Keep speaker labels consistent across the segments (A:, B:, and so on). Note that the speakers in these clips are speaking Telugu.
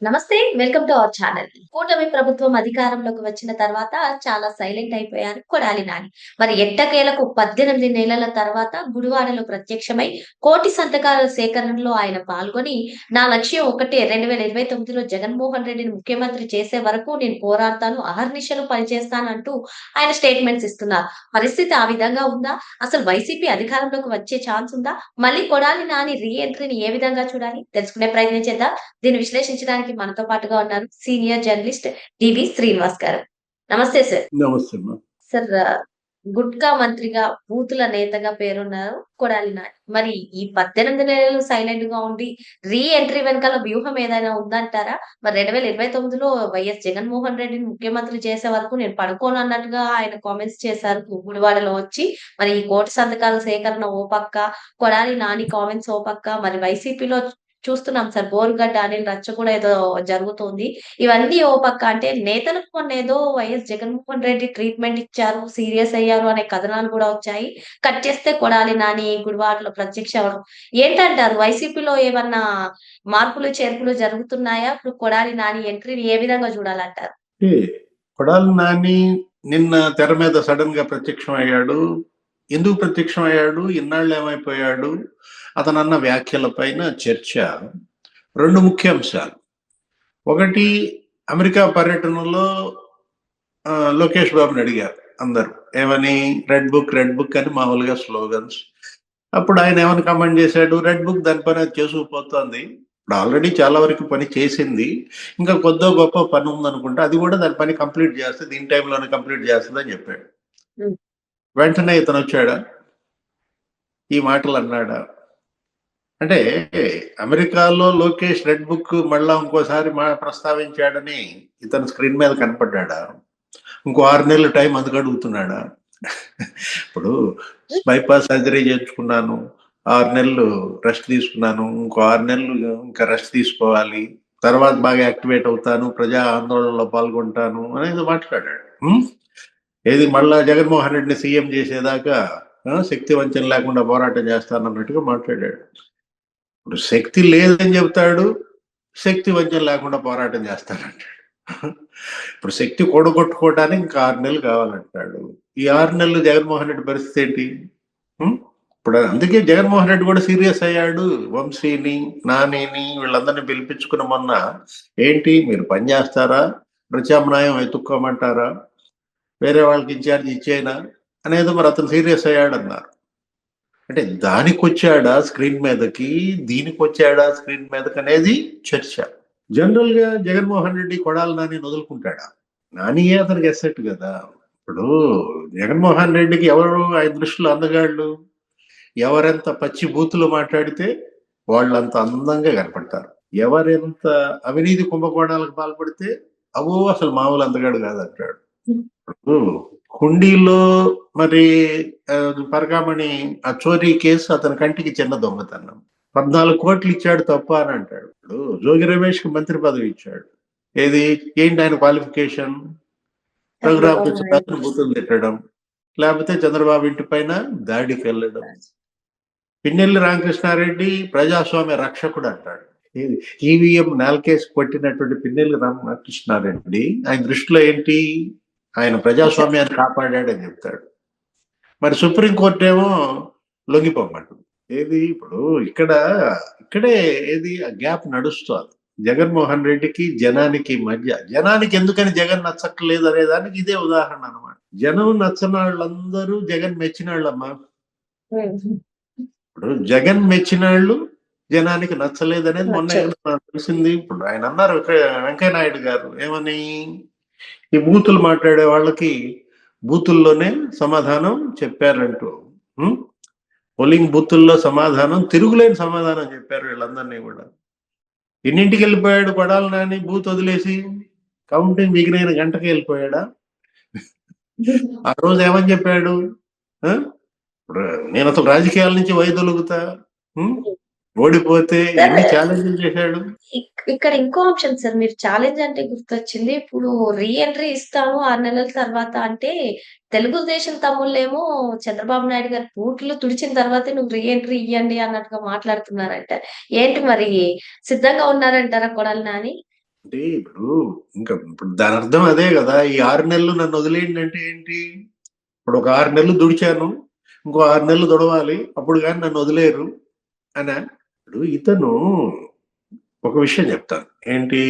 A: నమస్తే. Welcome to our channel. కూటమి ప్రభుత్వం అధికారంలోకి వచ్చిన తర్వాత చాలా సైలెంట్ అయిపోయారు కొడాలి నాని. మరి ఎట్టకేలకు 18 నెలల తర్వాత గుడివాడలో ప్రత్యక్షమై కోటి సంతకాల సేకరణలో ఆయన పాల్గొని, "నా లక్ష్యం ఒకటే 2029లో జగన్మోహన్ రెడ్డిని ముఖ్యమంత్రి చేసే వరకు నేను పోరాడతాను, అహర్నిశలు పనిచేస్తాను" అంటూ ఆయన స్టేట్మెంట్స్ ఇస్తున్నారు. పరిస్థితి ఆ విధంగా ఉందా? అసలు వైసీపీ అధికారంలోకి వచ్చే ఛాన్స్ ఉందా? మళ్ళీ కొడాలి నాని రీ ఎంట్రీని ఏ విధంగా చూడాలి? తెలుసుకునే ప్రయత్నం చేద్దాం. దీన్ని విశ్లేషించడానికి మనతో పాటుగా ఉన్నారు సీనియర్ జర్నలిస్ట్ డివి శ్రీనివాస్ గారు. నమస్తే సార్.
B: నమస్తే అమ్మా.
A: సార్ గుట్కా మంత్రిగా, బూతుల నేతగా పేరున్నారు కొడాలి నాని. మరి ఈ 18 నెలలు సైలెంట్‌గా ఉండి రీ ఎంట్రీ వెనకాల వ్యూహం ఏదైనా ఉందంటారా? మరి 2029లో వైఎస్ జగన్మోహన్ రెడ్డిని ముఖ్యమంత్రి చేసే వరకు నేను పడుకోను అన్నట్టుగా ఆయన కామెంట్స్ చేశారు గుడివాడలో వచ్చి. మరి ఈ కోటి సంతకాల సేకరణ ఓ పక్క, కొడాలి నాని కామెంట్స్ ఓ పక్క, మరి వైసీపీలో చూస్తున్నాం సార్. బోరుగడ్డ అనిల్ రచ్చ కూడా ఏదో జరుగుతోంది. ఇవన్నీ ఓ పక్క అంటే నేతలకు మొన్నేదో వైఎస్ జగన్మోహన్ రెడ్డి ట్రీట్‌మెంట్ ఇచ్చారు, సీరియస్ అయ్యారు అనే కథనాలు కూడా వచ్చాయి. కట్ చేస్తే కొడాలి నాని గుడివాడలో ప్రత్యక్ష అవ్వడం. ఏంటంటారు? వైసీపీలో ఏమన్నా మార్పులు, చేర్పులు జరుగుతున్నాయా? ఇప్పుడు కొడాలి నాని ఎంట్రీని ఏ విధంగా చూడాలంటారు?
B: అంటే కొడాలి నాని నిన్న తెర మీద సడన్ గా ప్రత్యక్షం అయ్యాడు. ఎందుకు ప్రత్యక్షం అయ్యాడు? ఇన్నాళ్ళు ఏమైపోయాడు? అతనన్న వ్యాఖ్యల పైన చర్చ. 2 ముఖ్య అంశాలు. ఒకటి, అమెరికా పర్యటనలో లోకేష్ బాబుని అడిగారు అందరూ. ఏమని? రెడ్ బుక్ అని మామూలుగా స్లోగన్స్. అప్పుడు ఆయన ఏమని కామెంట్ చేశాడు? రెడ్ బుక్ దాని పని అది చేసుకుపోతోంది. ఇప్పుడు ఆల్రెడీ చాలా వరకు పని చేసింది. ఇంకా కొద్దో గొప్పో పని ఉందనుకుంటా. అది కూడా దాని పని కంప్లీట్ చేస్తే దీని టైంలోనే కంప్లీట్ చేస్తదని చెప్పాడు.
A: హ్మ్.
B: వెంటనే ఇతను వచ్చాడా? ఈ మాటలు అన్నాడా? అంటే అమెరికాలో లోకేష్ రెడ్ బుక్ మళ్ళా ఇంకోసారి ప్రస్తావించాడని ఇతను స్క్రీన్ మీద కనపడ్డా? ఇంకో 6 నెలలు టైం అందుకు అడుగుతున్నాడా? ఇప్పుడు బైపాస్ సర్జరీ చేయించుకున్నాను, 6 నెలలు రెస్ట్ తీసుకున్నాను, ఇంకో 6 నెలలు ఇంకా రెస్ట్ తీసుకోవాలి, తర్వాత బాగా యాక్టివేట్ అవుతాను, ప్రజా ఆందోళనలో పాల్గొంటాను అనేది మాట్లాడాడు. ఏది మళ్ళా జగన్మోహన్ రెడ్డిని సీఎం చేసేదాకా శక్తి వంచన లేకుండా పోరాటం చేస్తానన్నట్టుగా మాట్లాడాడు. ఇప్పుడు శక్తి లేదని చెబుతాడు, శక్తి వంచన లేకుండా పోరాటం చేస్తానంటాడు. ఇప్పుడు శక్తి కూడగొట్టుకోవడానికి ఇంకా 6 నెలలు కావాలంటాడు. ఈ 6 నెలలు జగన్మోహన్ రెడ్డి పరిస్థితి ఏంటి? ఇప్పుడు అందుకే జగన్మోహన్ రెడ్డి కూడా సీరియస్ అయ్యాడు. వంశీని, నానిని వీళ్ళందరినీ పిలిపించుకున్న మొన్న, ఏంటి మీరు పని చేస్తారా, ప్రత్యామ్నాయం వెతుక్కోమంటారా, వేరే వాళ్ళకి ఇన్ఛార్జ్ ఇచ్చేయనా అనేది మరి అతను సీరియస్ అయ్యాడన్నారు. అంటే దానికొచ్చాడా స్క్రీన్ మీదకి, దీనికొచ్చాడా స్క్రీన్ మీదకి అనేది చర్చ. జనరల్ గా జగన్మోహన్ రెడ్డి కొడాలి నాని వదులుకుంటాడా? నానియే అతనికి ఎస్సెట్ కదా. ఇప్పుడు జగన్మోహన్ రెడ్డికి ఎవరు ఆయన దృష్టిలో అందగాళ్ళు? ఎవరెంత పచ్చి బూతులు మాట్లాడితే వాళ్ళంత అందంగా కనపడతారు. ఎవరెంత అవినీతి కుంభకోణాలకు పాల్పడితే అవో అసలు మామూలు అందగాడు కాదంటాడు. ఇప్పుడు హుండీలో మరి పరకామణి ఆ చోరీ కేసు అతని కంటికి చిన్న దొంగతనం. 14 కోట్లు ఇచ్చాడు తప్ప అని అంటాడు. ఇప్పుడు జోగి రమేష్ కి మంత్రి పదవి ఇచ్చాడు. ఏది? ఏంటి ఆయన క్వాలిఫికేషన్?
A: చంద్రబాబు నాయుడు.
B: రఘురామ బూతులు తిట్టడం, లేకపోతే చంద్రబాబు ఇంటి పైన దాడికి వెళ్ళడం. పిన్నెల్లి రామకృష్ణారెడ్డి ప్రజాస్వామ్య రక్షకుడు అంటాడు. ఈవీఎం నేలకేసి కొట్టినటువంటి పిన్నెల్లి రామకృష్ణారెడ్డి ఆయన దృష్టిలో ఏంటి? ఆయన ప్రజాస్వామ్యాన్ని కాపాడాడని చెప్తాడు. మరి సుప్రీంకోర్టు ఏమో లొంగిపోమంటుంది. ఏది? ఇప్పుడు ఇక్కడే ఏది గ్యాప్ నడుస్తోంది జగన్మోహన్ రెడ్డికి జనానికి మధ్య. జనానికి ఎందుకని జగన్ నచ్చట్లేదు అనే దానికి ఇదే ఉదాహరణ అనమాట. జనం నచ్చని వాళ్ళందరూ జగన్ మెచ్చిన వాళ్ళమ్మా. ఇప్పుడు జగన్ మెచ్చినాళ్ళు జనానికి నచ్చలేదనేది మొన్న తెలిసింది. ఇప్పుడు ఆయన అన్నారు వెంకయ్య నాయుడు గారు ఏమని, ఈ బూతులు మాట్లాడే వాళ్ళకి బూతుల్లోనే సమాధానం చెప్పారంటూ. పోలింగ్ బూతుల్లో సమాధానం, తిరుగులేని సమాధానం చెప్పారు వీళ్ళందరినీ కూడా. ఎన్నింటికి వెళ్ళిపోయాడు కొడాలి నాని బూత్ వదిలేసి? కౌంటింగ్ మిగిలిన గంటకి వెళ్ళిపోయాడా? ఆ రోజు ఏమని చెప్పాడు? నేను అసలు రాజకీయాల నుంచి వైదొలుగుతా, ఓడిపోతే ఎన్ని ఛాలెంజ్లు చేశాడు.
A: ఇక్కడ ఇంకో ఆప్షన్ సార్. మీరు ఛాలెంజ్ అంటే గుర్తొచ్చింది. ఇప్పుడు రీ ఎంట్రీ ఇస్తాను 6 నెలల తర్వాత అంటే, తెలుగుదేశం తమ్ముళ్ళేమో చంద్రబాబు నాయుడు గారి బూట్లు తుడిచిన తర్వాతే నువ్వు రీ ఎంట్రీ ఇయ్యండి అన్నట్టుగా మాట్లాడుతున్నారంట. ఏంటి మరి సిద్ధంగా ఉన్నారంటారా కొడాలి నాని?
B: అంటే ఇప్పుడు ఇప్పుడు దాని అర్థం అదే కదా. ఈ 6 నెలలు నన్ను వదిలేయండి అంటే ఏంటి? ఇప్పుడు ఒక 6 నెలలు దుడిచాను, ఇంకో 6 నెలలు దుడవాలి, అప్పుడు కానీ నన్ను వదిలేరు అనా? ఇప్పుడు ఇతను ఒక విషయం చెప్తాను ఏంటి,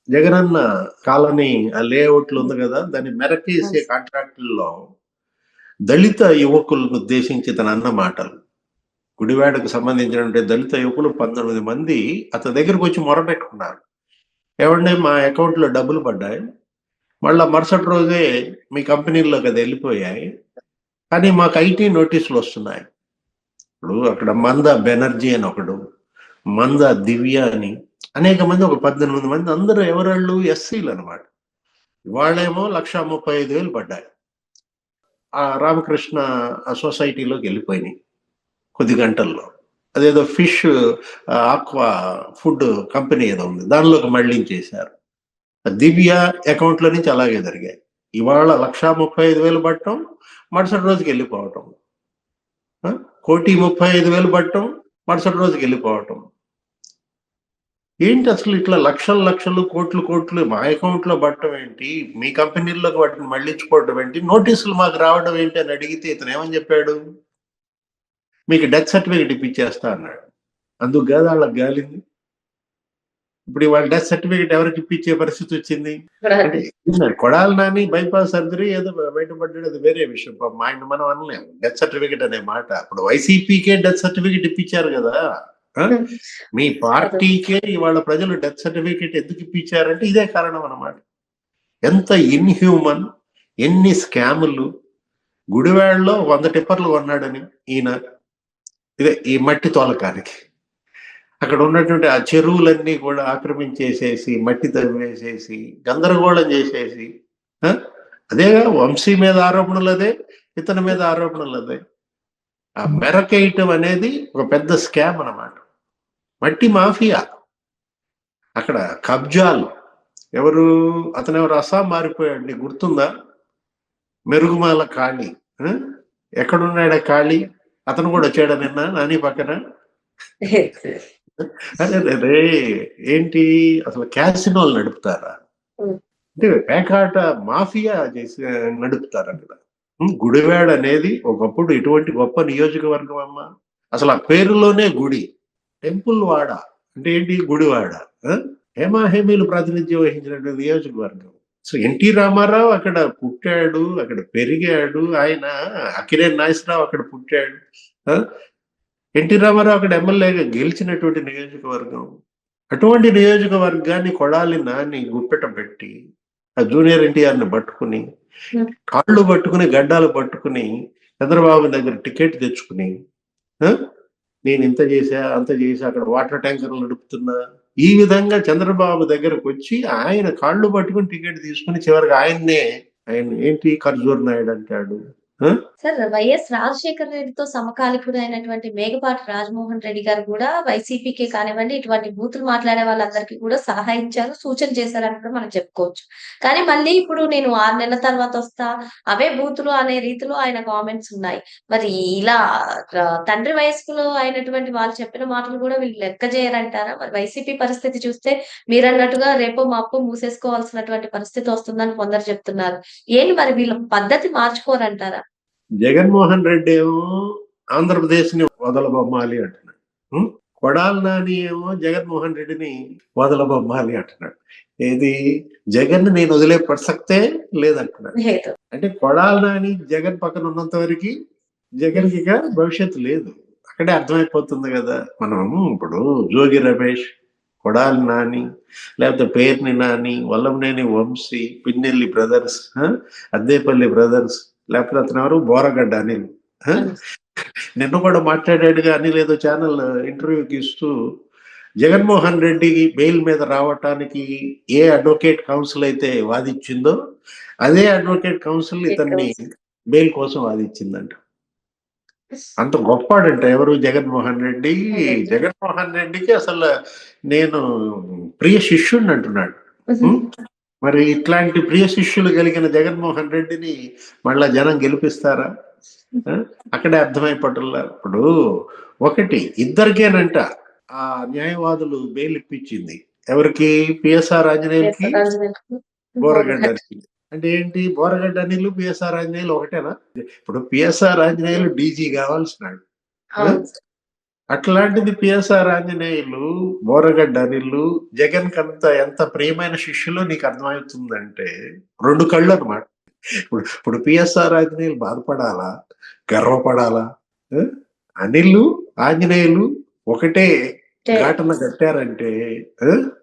B: జగనన్న కాలనీ ఆ లేఅవుట్లు ఉంది కదా, దాన్ని మెరకేసే కాంట్రాక్టుల్లో దళిత యువకులను ఉద్దేశించి తన అన్న మాటలు. గుడివాడకు సంబంధించినటువంటి దళిత యువకులు 19 మంది అతని దగ్గరకు వచ్చి మొరపెట్టుకున్నారు. ఏమంటే మా అకౌంట్ లో డబ్బులు పడ్డాయి, మళ్ళా మరుసటి రోజే మీ కంపెనీల్లోకి అది వెళ్ళిపోయాయి, కానీ మాకు ఐటీ నోటీసులు వస్తున్నాయి. ఇప్పుడు అక్కడ మంద బెనర్జీ అని ఒకడు, మంద దివ్య అని అనేక మంది, ఒక 18 మంది, అందరూ ఎవరాళ్ళు ఎస్సీలు అనమాట. వాళ్ళేమో 1,35,000 పడ్డాయి. ఆ రామకృష్ణ సొసైటీలోకి వెళ్ళిపోయినాయి కొద్ది గంటల్లో. అదేదో ఫిష్ ఆక్వా ఫుడ్ కంపెనీ ఏదో ఉంది, దానిలోకి మళ్ళించేశారు. దివ్య అకౌంట్ లో నుంచి అలాగే జరిగాయి. ఇవాళ 1,35,000 పట్టడం, మరుసటి రోజుకి వెళ్ళిపోవటం. 1,35,000 పట్టడం, మరుసటి రోజుకి వెళ్ళిపోవటం. ఏంటి అసలు ఇట్లా లక్షలు లక్షలు కోట్లు కోట్లు మా అకౌంట్ లో పట్టడం ఏంటి, మీ కంపెనీల్లోకి వాటిని మళ్ళించుకోవడం ఏంటి, నోటీసులు మాకు రావడం ఏంటి అని అడిగితే ఇతను ఏమని చెప్పాడు? మీకు డెత్ సర్టిఫికేట్ ఇప్పించేస్తా అన్నాడు. అందుకు కాదు వాళ్ళకి గాలింది. ఇప్పుడు ఇవాళ డెత్ సర్టిఫికేట్ ఎవరికి ఇప్పించే పరిస్థితి వచ్చింది? అంటే కొడాలి నాని బైపాస్ సర్జరీ ఏదో బయటపడ్డాడు, అది వేరే విషయం. ఆయన మనం అనలేము డెత్ సర్టిఫికేట్ అనే మాట. అప్పుడు వైసీపీకే డెత్ సర్టిఫికేట్ ఇప్పించారు కదా. మీ పార్టీకే ఇవాళ ప్రజలు డెత్ సర్టిఫికేట్ ఎందుకు ఇప్పించారంటే ఇదే కారణం అన్నమాట. ఎంత ఇన్హ్యూమన్, ఎన్ని స్కాములు. గుడివాడలో 100 టిప్పర్లు కొన్నాడని ఈయన, ఇదే ఈ మట్టి తోలకానికి. అక్కడ ఉన్నటువంటి ఆ చెరువులన్నీ కూడా ఆక్రమించేసేసి, మట్టి తవ్వేసేసి, గందరగోళం చేసేసి, అదేగా వంశీ మీద ఆరోపణలు, అదే ఇతని మీద ఆరోపణలు. అదే ఆ మెరకేయటం అనేది ఒక పెద్ద స్కామ్ అన్నమాట. మట్టి మాఫియా, అక్కడ కబ్జాలు. ఎవరు అతను, ఎవరు అస్సాం మారిపోయాడు, నీకు గుర్తుందా? మెరుగుమాల ఖాళీ. ఎక్కడున్నాడా ఖాళీ? అతను కూడా వచ్చాడా నిన్న నాని పక్కన? అరే రే, ఏంటి అసలు క్యాసినోలు నడుపుతారా? అంటే పేకాట మాఫియా చేసి నడుపుతారు అక్కడ. గుడివాడ అనేది ఒకప్పుడు ఇటువంటి గొప్ప నియోజకవర్గం అమ్మా. అసలు ఆ పేరులోనే గుడి, టెంపుల్ వాడ అంటే ఏంటి, గుడివాడ. హేమాహేమీలు ప్రాతినిధ్యం వహించినటువంటి నియోజకవర్గం. సో ఎన్టీ రామారావు అక్కడ పుట్టాడు, అక్కడ పెరిగాడు. ఆయన అక్కినేని నాగేశ్వరరావు అక్కడ పుట్టాడు. ఎన్టీ రామారావు అక్కడ ఎమ్మెల్యేగా గెలిచినటువంటి నియోజకవర్గం. అటువంటి నియోజకవర్గాన్ని కొడాలి నాని గుప్పెట పెట్టి, ఆ జూనియర్ ఎన్టీఆర్ని పట్టుకుని, కాళ్ళు పట్టుకుని, గడ్డాలు పట్టుకుని, చంద్రబాబు దగ్గర టికెట్ తెచ్చుకుని, నేను ఇంత చేశా అంత చేశా, అక్కడ వాటర్ ట్యాంకర్లు నడుపుతున్నా, ఈ విధంగా చంద్రబాబు దగ్గరకు వచ్చి ఆయన కాళ్ళు పట్టుకుని టికెట్ తీసుకుని చివరికి ఆయన ఏంటి ఖర్జూర్ నాయుడు అంటాడు.
A: సార్, వైఎస్ రాజశేఖర రెడ్డితో సమకాలికుడు అయినటువంటి మేకపాటి రాజమోహన్ రెడ్డి గారు కూడా వైసీపీకే కానివ్వండి, ఇటువంటి బూతులు మాట్లాడే వాళ్ళందరికీ కూడా సలహా ఇచ్చారు, సూచన చేశారని కూడా మనం చెప్పుకోవచ్చు. కానీ మళ్ళీ ఇప్పుడు నేను 6 నెలల తర్వాత వస్తా, అవే బూతులు అనే రీతిలో ఆయన కామెంట్స్ ఉన్నాయి. మరి ఇలా తండ్రి వయస్కులో అయినటువంటి వాళ్ళు చెప్పిన మాటలు కూడా వీళ్ళు లెక్క చేయరంటారా? మరి వైసీపీ పరిస్థితి చూస్తే మీరన్నట్టుగా రేపో మాపో మూసేసుకోవాల్సినటువంటి పరిస్థితి వస్తుందని కొందరు చెప్తున్నారు. ఏంటి మరి వీళ్ళ పద్ధతి మార్చుకోరంటారా?
B: జగన్మోహన్ రెడ్డి ఏమో ఆంధ్రప్రదేశ్ ని వదలబొమ్మాలి అంటున్నాడు. కొడాలి నాని ఏమో జగన్మోహన్ రెడ్డిని వదలబొమ్మాలి అంటున్నాడు. ఏది, జగన్ నేను వదిలే ప్రసక్తే లేదంటున్నాడు. అంటే కొడాలి నాని జగన్ పక్కన ఉన్నంత వరకు జగన్ కి భవిష్యత్తు లేదు. అక్కడే అర్థమైపోతుంది కదా. మనము ఇప్పుడు జోగి రమేష్, కొడాలి నాని, లేకపోతే పేర్ని నాని, వల్లంనేని వంశీ, పిన్నెల్లి బ్రదర్స్, అద్దేపల్లి బ్రదర్స్, లేకపోతే అతను ఎవరు, బోరగడ్డ అనిల్. నిన్న కూడా మాట్లాడాడుగా అనిల్, ఏదో ఛానల్ ఇంటర్వ్యూకి ఇస్తూ, జగన్మోహన్ రెడ్డి బెయిల్ మీద రావటానికి ఏ అడ్వకేట్ కౌన్సిల్ అయితే వాదించిందో అదే అడ్వకేట్ కౌన్సిల్ ఇతన్ని బెయిల్ కోసం వాదించిందంట. అంత గొప్పాడంట ఎవరు, జగన్మోహన్ రెడ్డి. జగన్మోహన్ రెడ్డికి అసలు నేను ప్రియ శిష్యుడిని అంటున్నాడు. మరి ఇట్లాంటి ప్రియ శిష్యులు కలిగిన జగన్మోహన్ రెడ్డిని మళ్ళా జనం గెలిపిస్తారా? అక్కడే అర్థమైపోవట్లా. ఇప్పుడు ఒకటి, ఇద్దరికేనంట ఆ న్యాయవాదులు బెయిల్ ఇప్పించింది. ఎవరికి? పిఎస్ఆర్ ఆంజనేయులకి,
A: ఆంజనేయులు,
B: బోరగడ్డ అనిల్. అంటే ఏంటి? బోరగడ్డ అనిల్, పిఎస్ఆర్ ఆంజనేయులు ఒకటేనా? ఇప్పుడు పిఎస్ఆర్ ఆంజనేయులు డీజీ కావాల్సినాడు.
A: అవును సార్.
B: అట్లాంటిది పిఎస్ఆర్ ఆంజనేయులు, బోరగడ్డ అనిల్, జగన్ కంత ఎంత ప్రియమైన శిష్యులో నీకు అర్థమవుతుందంటే 2 కళ్ళు అన్నమాట. ఇప్పుడు పిఎస్ఆర్ ఆంజనేయులు బాధపడాలా, గర్వపడాలా? ఆ? అనిల్, ఆంజనేయులు ఒకటే ఘాటన కట్టారంటే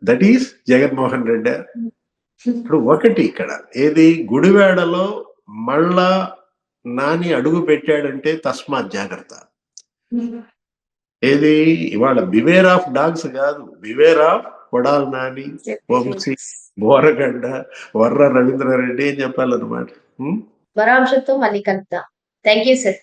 B: దట్ ఈస్ జగన్మోహన్ రెడ్డి. ఇప్పుడు ఒకటి ఇక్కడ ఏది? గుడివాడలో మళ్ళా నాని అడుగు పెట్టాడంటే తస్మాత్ జాగ్రత్త. ఏది? ఇవాళ బివేర్ ఆఫ్ డాగ్స్ కాదు, బివేర్ ఆఫ్ కొడాలి నాని, వంశీ, బోరగడ్డ, వర్ర రవీంద్రారెడ్డి అని చెప్పాలన్నమాట.
A: మరో అంశంతో మళ్ళీ కలుద్దాం. Thank you sir.